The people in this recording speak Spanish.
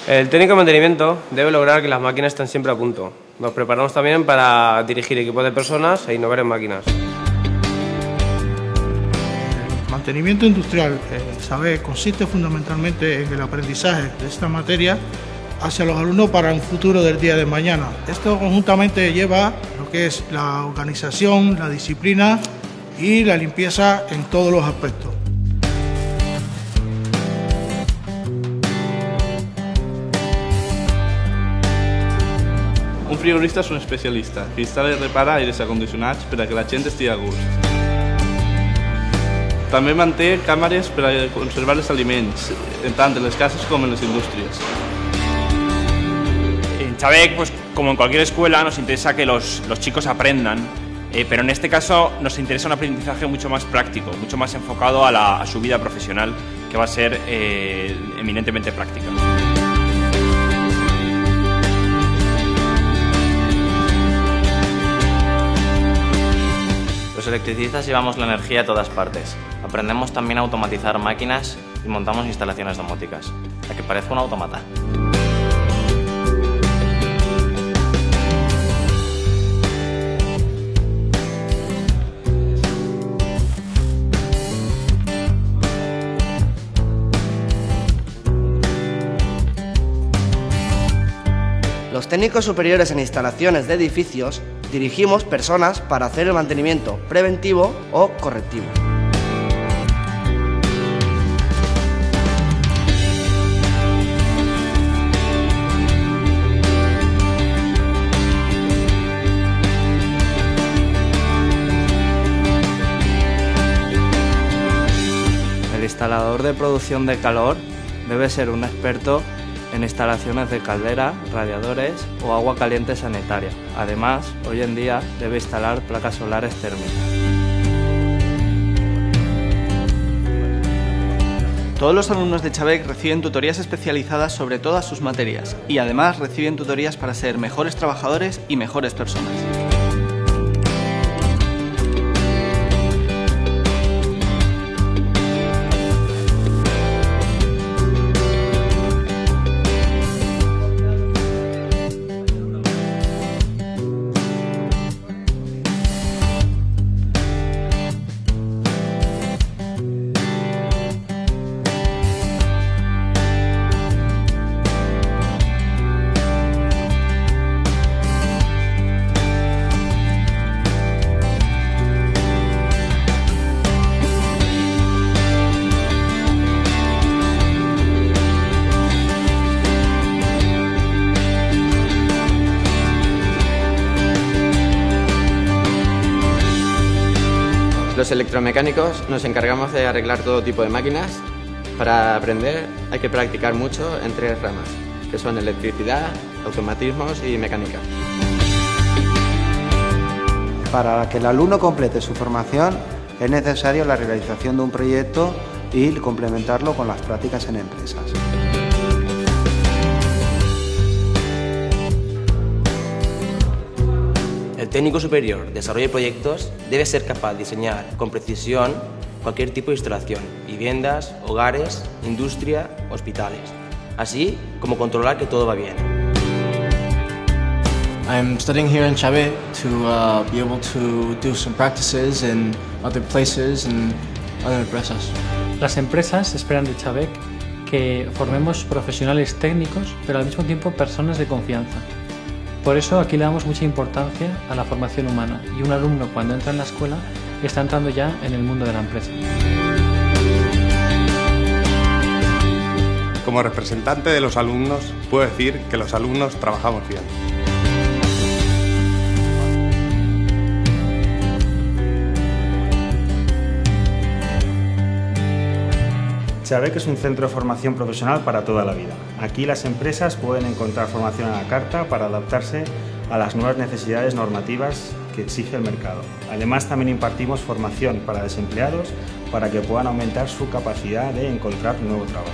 El técnico de mantenimiento debe lograr que las máquinas estén siempre a punto. Nos preparamos también para dirigir equipos de personas e innovar en máquinas. El mantenimiento industrial, saber, consiste fundamentalmente en el aprendizaje de esta materia hacia los alumnos para un futuro del día de mañana. Esto conjuntamente lleva lo que es la organización, la disciplina y la limpieza en todos los aspectos. Un frigorista és un especialista que instal·la i repara aires acondicionats per a que la gent estigui a gust. També manté càmeres per a conservar els aliments, tant en les cases com en les indústries. En Chavec, pues, como en cualquier escuela, nos interesa que los chicos aprendan, pero en este caso nos interesa un aprendizaje mucho más práctico, mucho más enfocado a su vida profesional, que va a ser eminentemente práctica. Los electricistas llevamos la energía a todas partes. Aprendemos también a automatizar máquinas y montamos instalaciones domóticas, a que parezca un automata. Los técnicos superiores en instalaciones de edificios dirigimos personas para hacer el mantenimiento preventivo o correctivo. El instalador de producción de calor debe ser un experto en instalaciones de caldera, radiadores o agua caliente sanitaria. Además, hoy en día debe instalar placas solares térmicas. Todos los alumnos de Chavec reciben tutorías especializadas sobre todas sus materias y además reciben tutorías para ser mejores trabajadores y mejores personas. Los electromecánicos nos encargamos de arreglar todo tipo de máquinas. Para aprender hay que practicar mucho en 3 ramas, que son electricidad, automatismos y mecánica. Para que el alumno complete su formación es necesario la realización de un proyecto y complementarlo con las prácticas en empresas. El técnico superior desarrolla proyectos, debe ser capaz de diseñar con precisión cualquier tipo de instalación, viviendas, hogares, industria, hospitales, así como controlar que todo va bien. I'm studying here in Chavec to be able to do some practices in other places and other empresas. Las empresas esperan de Chavec que formemos profesionales técnicos, pero al mismo tiempo personas de confianza. Por eso aquí le damos mucha importancia a la formación humana y un alumno cuando entra en la escuela está entrando ya en el mundo de la empresa. Como representante de los alumnos, puedo decir que los alumnos trabajamos bien. Chavec es un centro de formación profesional para toda la vida. Aquí las empresas pueden encontrar formación a la carta para adaptarse a las nuevas necesidades normativas que exige el mercado. Además, también impartimos formación para desempleados para que puedan aumentar su capacidad de encontrar nuevo trabajo.